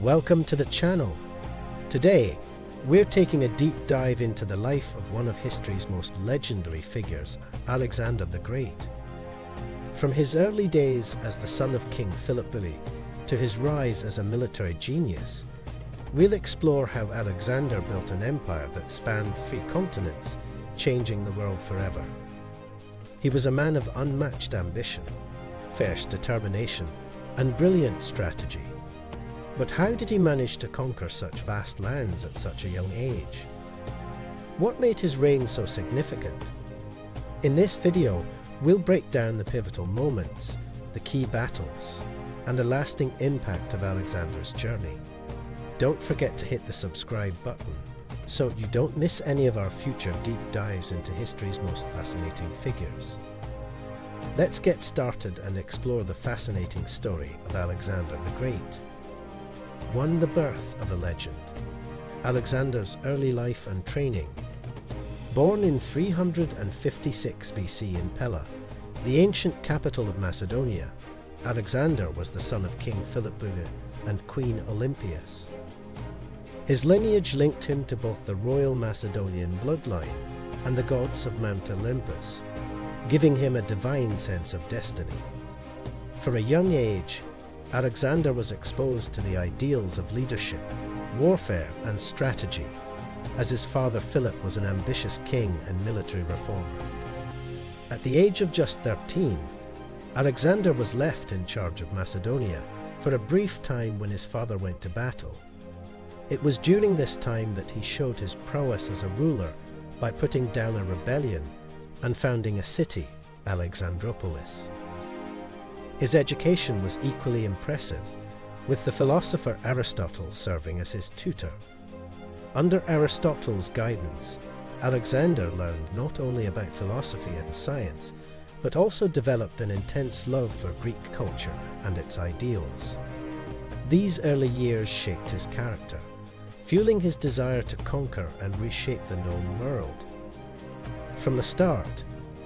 welcome to the channel. Today, we're taking a deep dive into the life of one of history's most legendary figures, Alexander the Great. From his early days as the son of King Philip to his rise as a military genius, we'll explore how Alexander built an empire that spanned 3 continents, changing the world forever. He was a man of unmatched ambition, fierce determination, and brilliant strategy. But how did he manage to conquer such vast lands at such a young age? What made his reign so significant? In this video, we'll break down the pivotal moments, the key battles, and the lasting impact of Alexander's journey. Don't forget to hit the subscribe button so you don't miss any of our future deep dives into history's most fascinating figures. Let's get started and explore the fascinating story of Alexander the Great. 1. The birth of a legend. Alexander's early life and training. Born in 356 BC in Pella, the ancient capital of Macedonia, Alexander was the son of King Philip and Queen Olympias. His lineage linked him to both the royal Macedonian bloodline and the gods of Mount Olympus, giving him a divine sense of destiny. For a young age, Alexander was exposed to the ideals of leadership, warfare, and strategy, as his father Philip was an ambitious king and military reformer. At the age of just 13, Alexander was left in charge of Macedonia for a brief time when his father went to battle. It was during this time that he showed his prowess as a ruler by putting down a rebellion and founding a city, Alexandropolis. His education was equally impressive, with the philosopher Aristotle serving as his tutor. Under Aristotle's guidance, Alexander learned not only about philosophy and science, but also developed an intense love for Greek culture and its ideals. These early years shaped his character, fueling his desire to conquer and reshape the known world. From the start,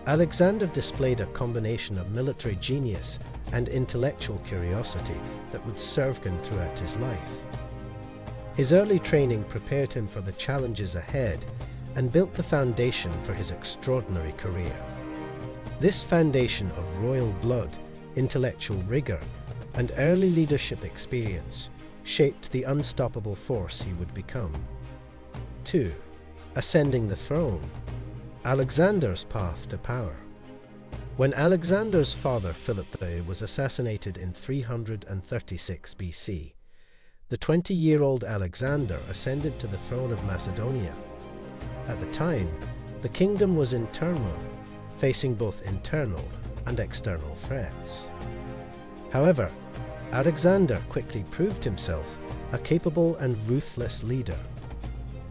Alexander displayed a combination of military genius and intellectual curiosity that would serve him throughout his life. His early training prepared him for the challenges ahead and built the foundation for his extraordinary career. This foundation of royal blood, intellectual rigor, and early leadership experience shaped the unstoppable force he would become. 2. Ascending the throne. Alexander's path to power. When Alexander's father Philip was assassinated in 336 BC, the 20-year-old Alexander ascended to the throne of Macedonia. At the time, the kingdom was in turmoil, facing both internal and external threats. However, Alexander quickly proved himself a capable and ruthless leader.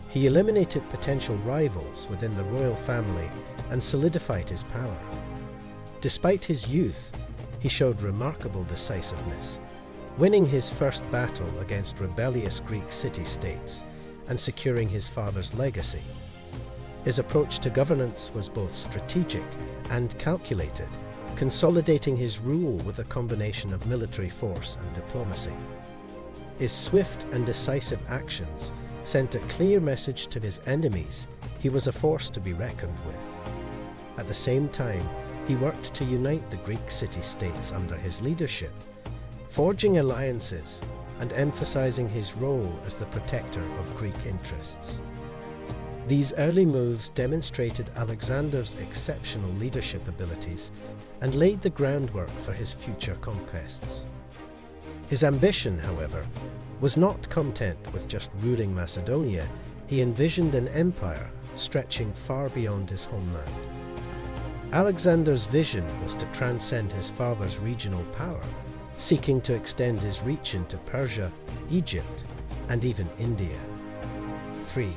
He eliminated potential rivals within the royal family and solidified his power. Despite his youth, he showed remarkable decisiveness, winning his first battle against rebellious Greek city-states and securing his father's legacy. His approach to governance was both strategic and calculated, consolidating his rule with a combination of military force and diplomacy. His swift and decisive actions sent a clear message to his enemies he was a force to be reckoned with. At the same time, he worked to unite the Greek city-states under his leadership, forging alliances and emphasizing his role as the protector of Greek interests. These early moves demonstrated Alexander's exceptional leadership abilities and laid the groundwork for his future conquests. His ambition, however, was not content with just ruling Macedonia. He envisioned an empire stretching far beyond his homeland. Alexander's vision was to transcend his father's regional power, seeking to extend his reach into Persia, Egypt, and even India. 3.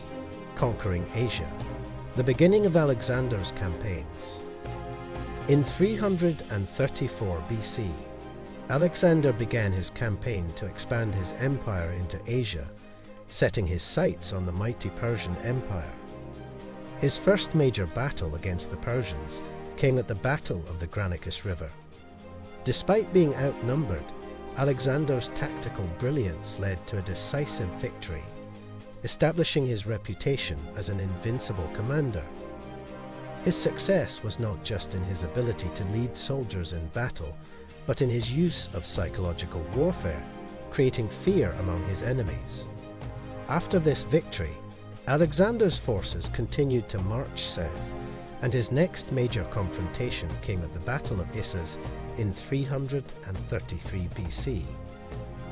Conquering Asia. The beginning of Alexander's campaigns. In 334 BC, Alexander began his campaign to expand his empire into Asia, setting his sights on the mighty Persian Empire. His first major battle against the Persians came at the Battle of the Granicus River. Despite being outnumbered, Alexander's tactical brilliance led to a decisive victory, establishing his reputation as an invincible commander. His success was not just in his ability to lead soldiers in battle, but in his use of psychological warfare, creating fear among his enemies. After this victory, Alexander's forces continued to march south, and his next major confrontation came at the Battle of Issus in 333 BC,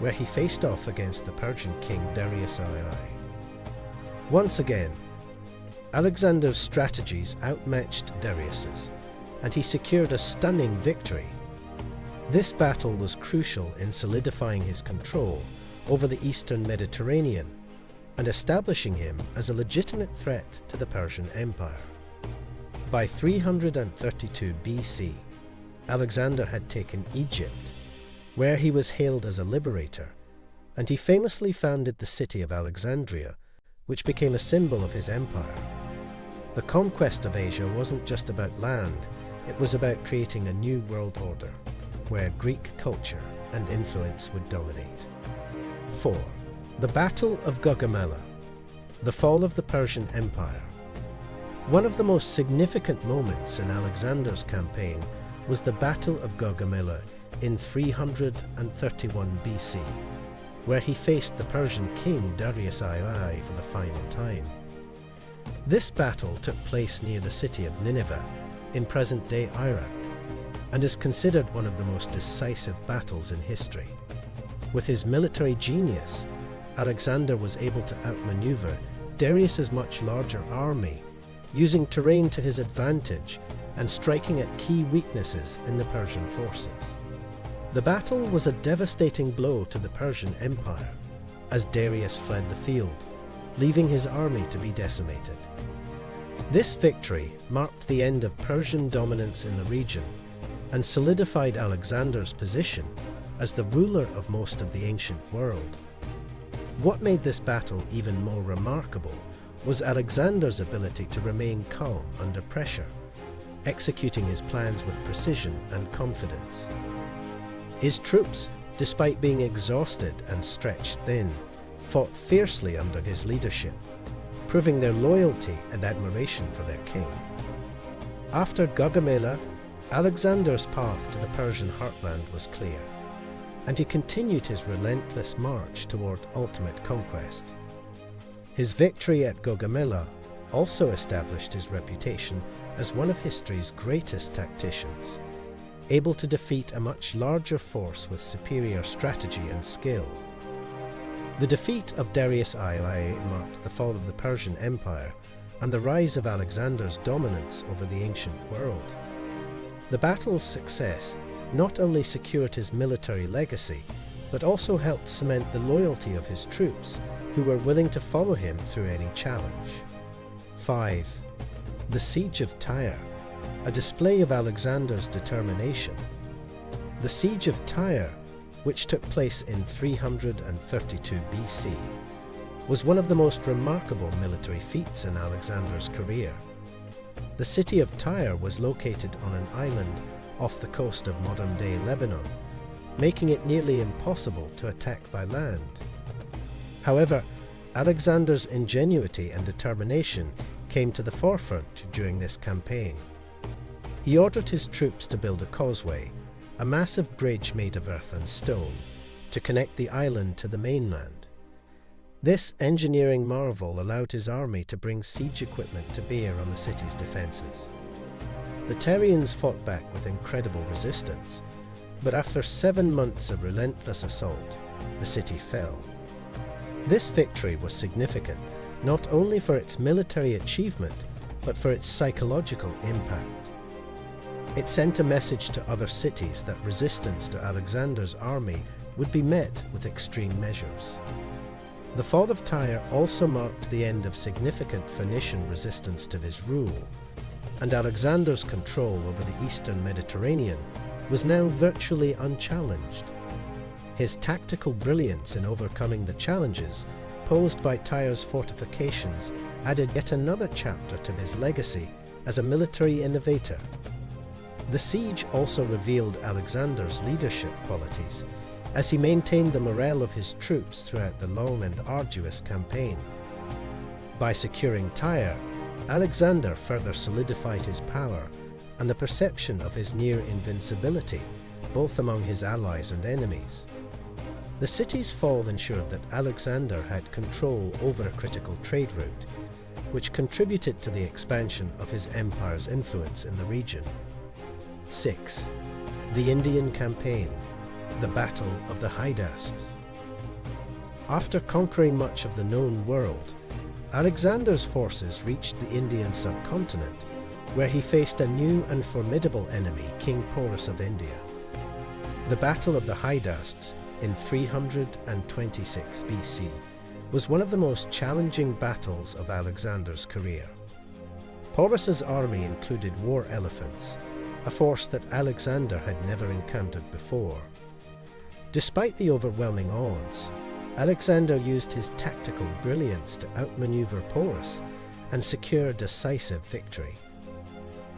where he faced off against the Persian king Darius II. Once again, Alexander's strategies outmatched Darius's, and he secured a stunning victory. This battle was crucial in solidifying his control over the eastern Mediterranean and establishing him as a legitimate threat to the Persian Empire. By 332 BC, Alexander had taken Egypt, where he was hailed as a liberator, and he famously founded the city of Alexandria, which became a symbol of his empire. The conquest of Asia wasn't just about land, it was about creating a new world order, where Greek culture and influence would dominate. 4. The Battle of Gaugamela, the fall of the Persian Empire. One of the most significant moments in Alexander's campaign was the Battle of Gaugamela in 331 BC, where he faced the Persian king Darius II for the final time. This battle took place near the city of Nineveh in present-day Iraq, and is considered one of the most decisive battles in history. With his military genius, Alexander was able to outmaneuver Darius's much larger army, using terrain to his advantage and striking at key weaknesses in the Persian forces. The battle was a devastating blow to the Persian Empire, as Darius fled the field, leaving his army to be decimated. This victory marked the end of Persian dominance in the region and solidified Alexander's position as the ruler of most of the ancient world. What made this battle even more remarkable was Alexander's ability to remain calm under pressure, executing his plans with precision and confidence. His troops, despite being exhausted and stretched thin, fought fiercely under his leadership, proving their loyalty and admiration for their king. After Gaugamela, Alexander's path to the Persian heartland was clear, and he continued his relentless march toward ultimate conquest. His victory at Gaugamela also established his reputation as one of history's greatest tacticians, able to defeat a much larger force with superior strategy and skill. The defeat of Darius II marked the fall of the Persian Empire and the rise of Alexander's dominance over the ancient world. The battle's success not only secured his military legacy, but also helped cement the loyalty of his troops, who were willing to follow him through any challenge. 5. The Siege of Tyre, a display of Alexander's determination. The Siege of Tyre, which took place in 332 BC, was one of the most remarkable military feats in Alexander's career. The city of Tyre was located on an island off the coast of modern-day Lebanon, making it nearly impossible to attack by land. However, Alexander's ingenuity and determination came to the forefront during this campaign. He ordered his troops to build a causeway, a massive bridge made of earth and stone, to connect the island to the mainland. This engineering marvel allowed his army to bring siege equipment to bear on the city's defenses. The Tyrians fought back with incredible resistance, but after 7 months of relentless assault, the city fell. This victory was significant not only for its military achievement, but for its psychological impact. It sent a message to other cities that resistance to Alexander's army would be met with extreme measures. The fall of Tyre also marked the end of significant Phoenician resistance to his rule, and Alexander's control over the eastern Mediterranean was now virtually unchallenged. His tactical brilliance in overcoming the challenges posed by Tyre's fortifications added yet another chapter to his legacy as a military innovator. The siege also revealed Alexander's leadership qualities, as he maintained the morale of his troops throughout the long and arduous campaign. By securing Tyre, Alexander further solidified his power and the perception of his near invincibility, both among his allies and enemies. The city's fall ensured that Alexander had control over a critical trade route, which contributed to the expansion of his empire's influence in the region. 6. The Indian Campaign, the Battle of the Hydaspes. After conquering much of the known world, Alexander's forces reached the Indian subcontinent, where he faced a new and formidable enemy, King Porus of India. The Battle of the Hydaspes in 326 BC was one of the most challenging battles of Alexander's career. Porus's army included war elephants, a force that Alexander had never encountered before. Despite the overwhelming odds, Alexander used his tactical brilliance to outmaneuver Porus and secure a decisive victory.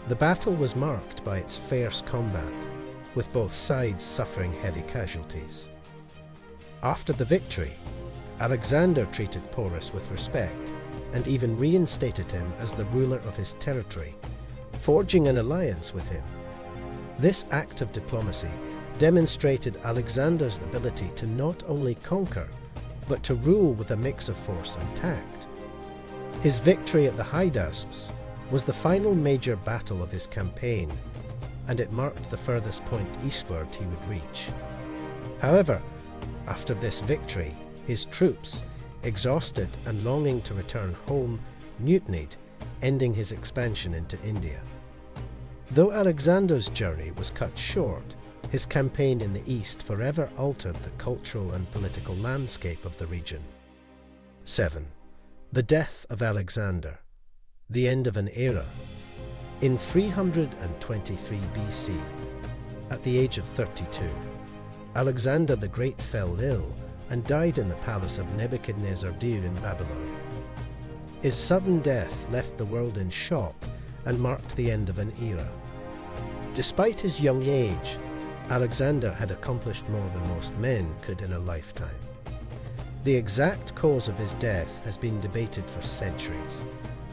The battle was marked by its fierce combat, with both sides suffering heavy casualties. After the victory, Alexander treated Porus with respect and even reinstated him as the ruler of his territory, forging an alliance with him. This act of diplomacy demonstrated Alexander's ability to not only conquer, but to rule with a mix of force and tact. His victory at the Hydaspes was the final major battle of his campaign, and it marked the furthest point eastward he would reach. However, after this victory, his troops, exhausted and longing to return home, mutinied, ending his expansion into India. Though Alexander's journey was cut short, his campaign in the east forever altered the cultural and political landscape of the region. 7. The death of Alexander, the end of an era. In 323 BC, at the age of 32, Alexander the Great fell ill and died in the palace of Nebuchadnezzar II in Babylon. His sudden death left the world in shock and marked the end of an era. Despite his young age, Alexander had accomplished more than most men could in a lifetime. The exact cause of his death has been debated for centuries,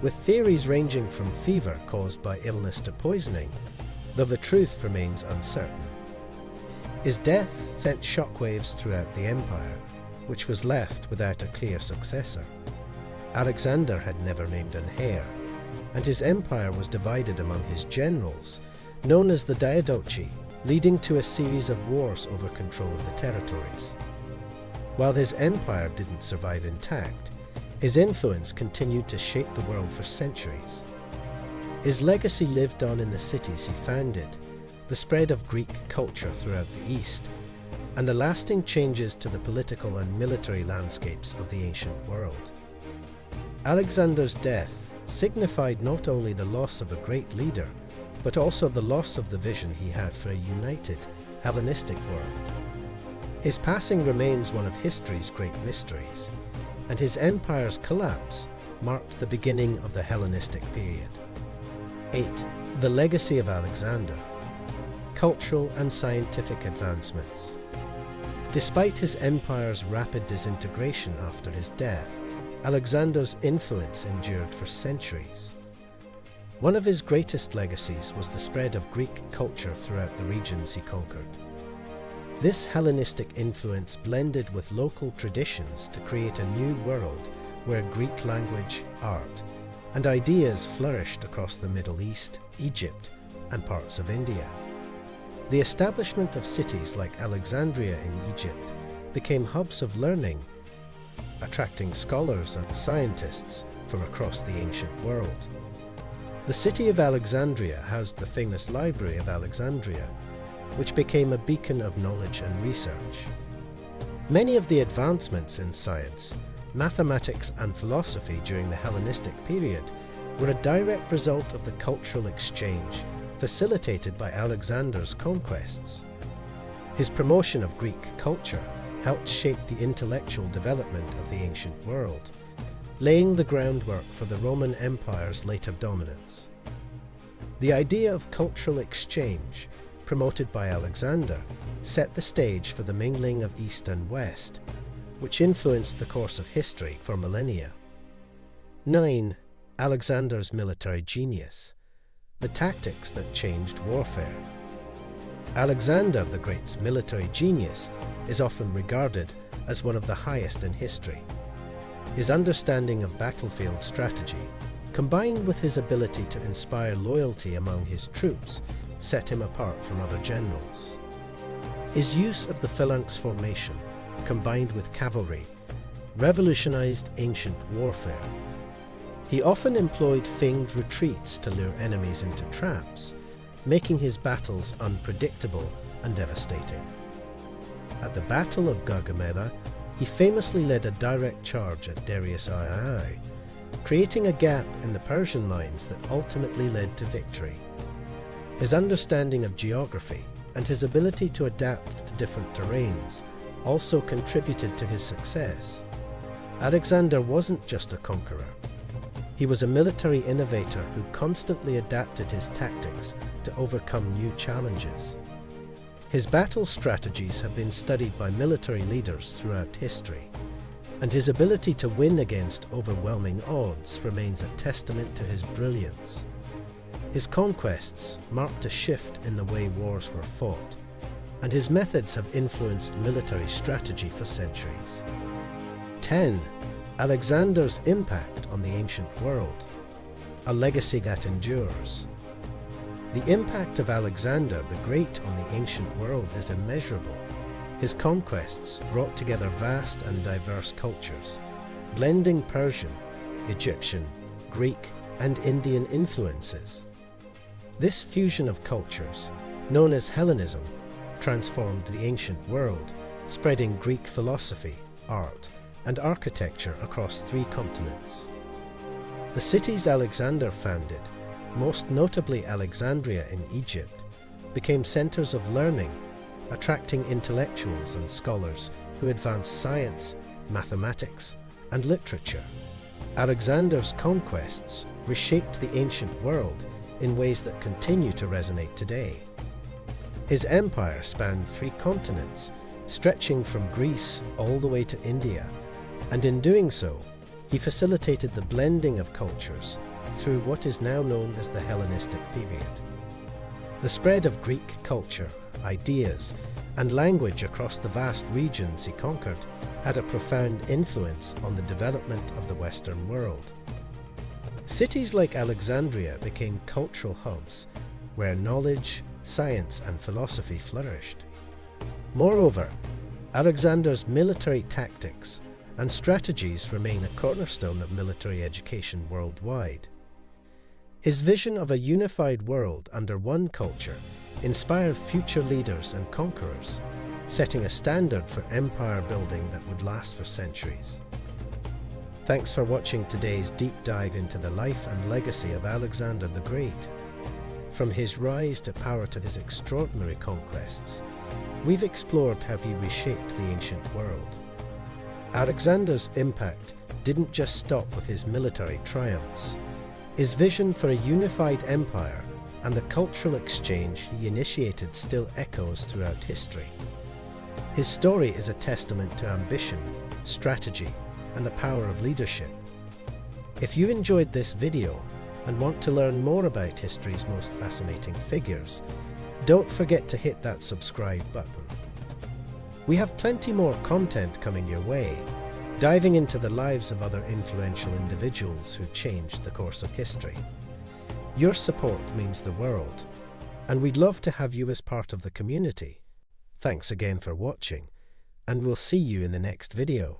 with theories ranging from fever caused by illness to poisoning, though the truth remains uncertain. His death sent shockwaves throughout the empire, which was left without a clear successor. Alexander had never named an heir, and his empire was divided among his generals, known as the Diadochi, leading to a series of wars over control of the territories. While his empire didn't survive intact, his influence continued to shape the world for centuries. His legacy lived on in the cities he founded, the spread of Greek culture throughout the East, and the lasting changes to the political and military landscapes of the ancient world. Alexander's death signified not only the loss of a great leader, but also the loss of the vision he had for a united, Hellenistic world. His passing remains one of history's great mysteries, and his empire's collapse marked the beginning of the Hellenistic period. 8. The legacy of Alexander. Cultural and scientific advancements. Despite his empire's rapid disintegration after his death, Alexander's influence endured for centuries. One of his greatest legacies was the spread of Greek culture throughout the regions he conquered. This Hellenistic influence blended with local traditions to create a new world where Greek language, art, and ideas flourished across the Middle East, Egypt, and parts of India. The establishment of cities like Alexandria in Egypt became hubs of learning, attracting scholars and scientists from across the ancient world. The city of Alexandria housed the famous Library of Alexandria, which became a beacon of knowledge and research. Many of the advancements in science, mathematics, and philosophy during the Hellenistic period were a direct result of the cultural exchange facilitated by Alexander's conquests. His promotion of Greek culture helped shape the intellectual development of the ancient world, laying the groundwork for the Roman Empire's later dominance. The idea of cultural exchange promoted by Alexander, set the stage for the mingling of East and West, which influenced the course of history for millennia. 9. Alexander's military genius. The tactics that changed warfare. Alexander the Great's military genius is often regarded as one of the highest in history. His understanding of battlefield strategy, combined with his ability to inspire loyalty among his troops, set him apart from other generals. His use of the phalanx formation, combined with cavalry, revolutionized ancient warfare. He often employed feigned retreats to lure enemies into traps, making his battles unpredictable and devastating. At the Battle of Gaugamela, he famously led a direct charge at Darius II, creating a gap in the Persian lines that ultimately led to victory. His understanding of geography and his ability to adapt to different terrains also contributed to his success. Alexander wasn't just a conqueror. He was a military innovator who constantly adapted his tactics to overcome new challenges. His battle strategies have been studied by military leaders throughout history, and his ability to win against overwhelming odds remains a testament to his brilliance. His conquests marked a shift in the way wars were fought, and his methods have influenced military strategy for centuries. 10. Alexander's impact on the ancient world. A legacy that endures. The impact of Alexander the Great on the ancient world is immeasurable. His conquests brought together vast and diverse cultures, blending Persian, Egyptian, Greek, and Indian influences. This fusion of cultures, known as Hellenism, transformed the ancient world, spreading Greek philosophy, art, and architecture across 3 continents. The cities Alexander founded, most notably Alexandria in Egypt, became centers of learning, attracting intellectuals and scholars who advanced science, mathematics, and literature. Alexander's conquests reshaped the ancient world in ways that continue to resonate today. His empire spanned 3 continents, stretching from Greece all the way to India, and in doing so, he facilitated the blending of cultures through what is now known as the Hellenistic period. The spread of Greek culture, ideas, and language across the vast regions he conquered had a profound influence on the development of the Western world. Cities like Alexandria became cultural hubs where knowledge, science, and philosophy flourished. Moreover, Alexander's military tactics and strategies remain a cornerstone of military education worldwide. His vision of a unified world under one culture inspired future leaders and conquerors, setting a standard for empire building that would last for centuries. Thanks for watching today's deep dive into the life and legacy of Alexander the Great. From his rise to power to his extraordinary conquests, we've explored how he reshaped the ancient world. Alexander's impact didn't just stop with his military triumphs. His vision for a unified empire and the cultural exchange he initiated still echoes throughout history. His story is a testament to ambition, strategy, and the power of leadership. If you enjoyed this video and want to learn more about history's most fascinating figures, don't forget to hit that subscribe button. We have plenty more content coming your way, diving into the lives of other influential individuals who changed the course of history. Your support means the world, and we'd love to have you as part of the community. Thanks again for watching, and we'll see you in the next video.